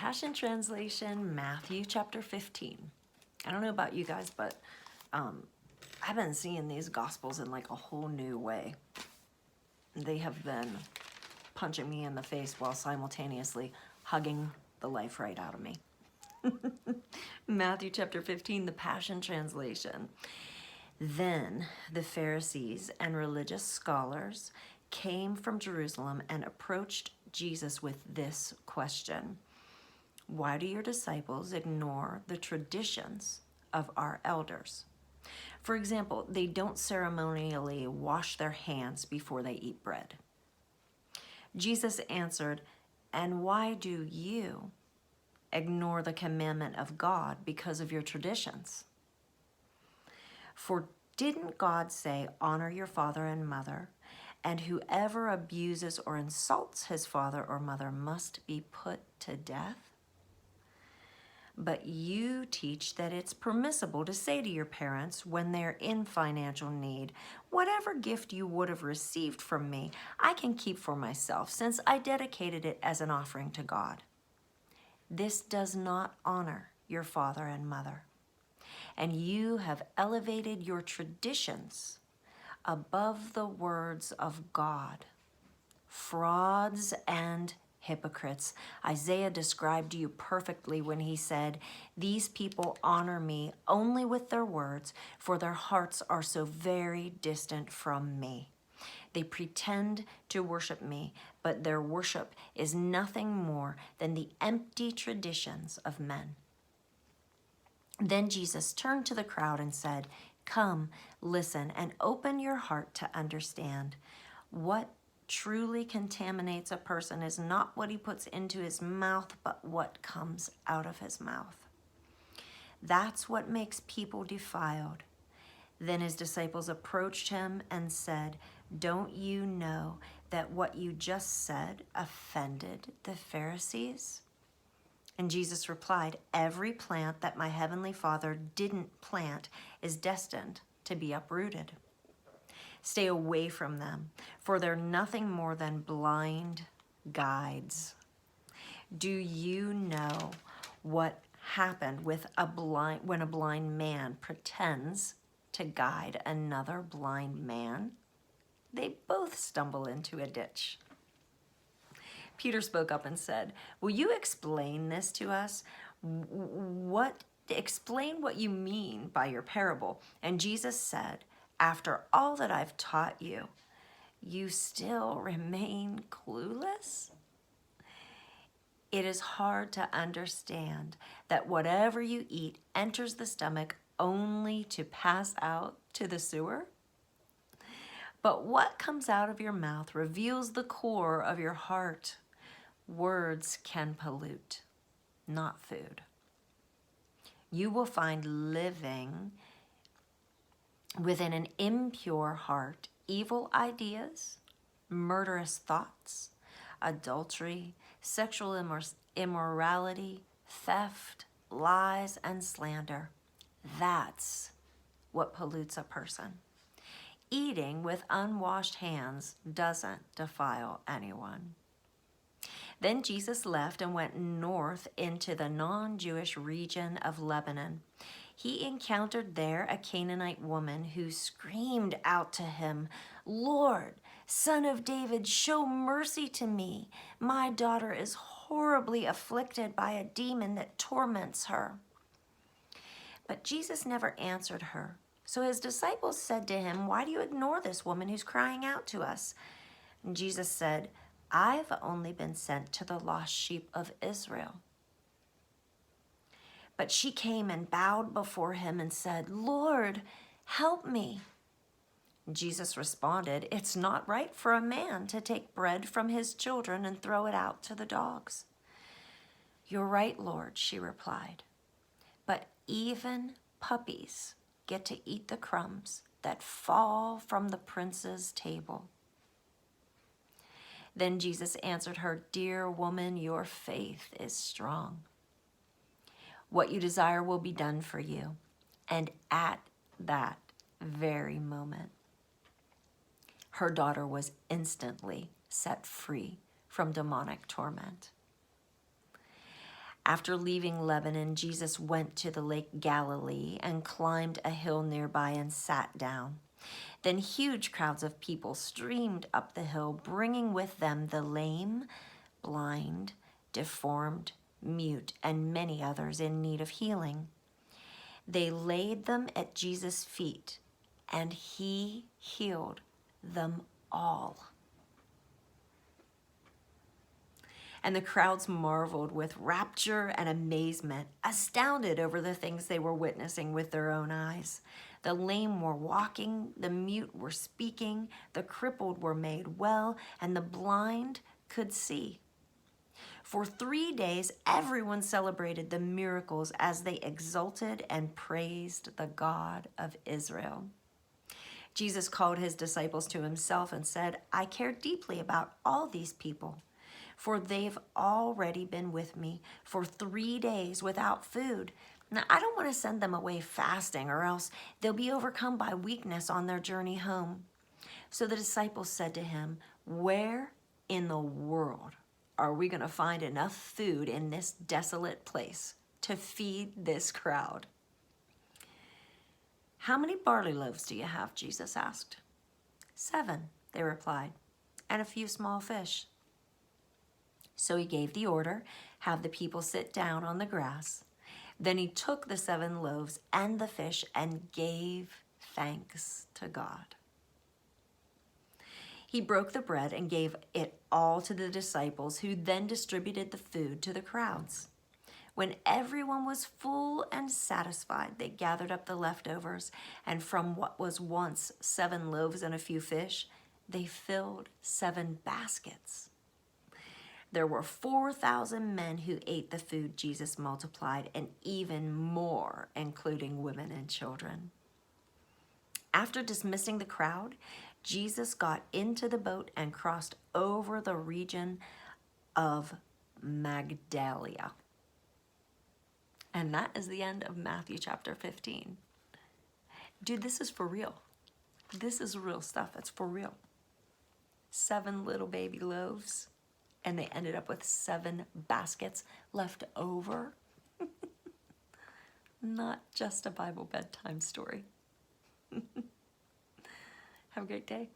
Passion Translation, Matthew chapter 15. I don't know about you guys, but I've been seeing these Gospels in like a whole new way. They have been punching me in the face while simultaneously hugging the life right out of me. Matthew chapter 15, the Passion Translation. Then the Pharisees and religious scholars came from Jerusalem and approached Jesus with this question: why do your disciples ignore the traditions of our elders? For example, they don't ceremonially wash their hands before they eat bread. Jesus answered, and why do you ignore the commandment of God because of your traditions? For didn't God say, honor your father and mother, and whoever abuses or insults his father or mother must be put to death? But you teach that it's permissible to say to your parents when they're in financial need, whatever gift you would have received from me, I can keep for myself, since I dedicated it as an offering to God. This does not honor your father and mother. And you have elevated your traditions above the words of God. Frauds and hypocrites. Isaiah described you perfectly when he said, these people honor me only with their words, for their hearts are so very distant from me. They pretend to worship me, but their worship is nothing more than the empty traditions of men. Then Jesus turned to the crowd and said, come, listen, and open your heart to understand. What truly contaminates a person is not what he puts into his mouth, but what comes out of his mouth. That's what makes people defiled. Then his disciples approached him and said, don't you know that what you just said offended the Pharisees? And Jesus replied, every plant that my heavenly Father didn't plant is destined to be uprooted. Stay away from them, for they're nothing more than blind guides. Do you know what happened with when a blind man pretends to guide another blind man? They both stumble into a ditch. Peter spoke up and said, will you explain this to us? Explain what you mean by your parable. And Jesus said, after all that I've taught you, you still remain clueless? It is hard to understand that whatever you eat enters the stomach only to pass out to the sewer. But what comes out of your mouth reveals the core of your heart. Words can pollute, not food. You will find living within an impure heart evil ideas, murderous thoughts, adultery, sexual immorality, theft, lies, and slander. That's what pollutes a person. Eating with unwashed hands doesn't defile anyone. Then Jesus left and went north into the non-Jewish region of Lebanon. He encountered there a Canaanite woman who screamed out to him, Lord, Son of David, show mercy to me. My daughter is horribly afflicted by a demon that torments her. But Jesus never answered her. So his disciples said to him, why do you ignore this woman who's crying out to us? And Jesus said, I've only been sent to the lost sheep of Israel. But she came and bowed before him and said, Lord, help me. Jesus responded, it's not right for a man to take bread from his children and throw it out to the dogs. You're right, Lord, she replied. But even puppies get to eat the crumbs that fall from the prince's table. Then Jesus answered her, dear woman, your faith is strong. What you desire will be done for you. And at that very moment, her daughter was instantly set free from demonic torment. After leaving Lebanon, Jesus went to the Lake Galilee and climbed a hill nearby and sat down. Then huge crowds of people streamed up the hill, bringing with them the lame, blind, deformed, mute, and many others in need of healing. They laid them at Jesus' feet, and he healed them all. And the crowds marveled with rapture and amazement, astounded over the things they were witnessing with their own eyes. The lame were walking, the mute were speaking, the crippled were made well, and the blind could see. For 3 days, everyone celebrated the miracles as they exulted and praised the God of Israel. Jesus called his disciples to himself and said, I care deeply about all these people, for they've already been with me for 3 days without food. Now, I don't want to send them away fasting, or else they'll be overcome by weakness on their journey home. So the disciples said to him, where in the world are we going to find enough food in this desolate place to feed this crowd? How many barley loaves do you have? Jesus asked. 7, they replied, and a few small fish. So he gave the order, have the people sit down on the grass. Then he took the 7 loaves and the fish and gave thanks to God. He broke the bread and gave it all to the disciples, who then distributed the food to the crowds. When everyone was full and satisfied, they gathered up the leftovers, and from what was once 7 loaves and a few fish, they filled 7 baskets. There were 4,000 men who ate the food Jesus multiplied, and even more, including women and children. After dismissing the crowd, Jesus got into the boat and crossed over the region of Magdala. And that is the end of Matthew chapter 15. Dude, this is for real. This is real stuff. It's for real. 7 little baby loaves, and they ended up with 7 baskets left over. Not just a Bible bedtime story. Have a great day.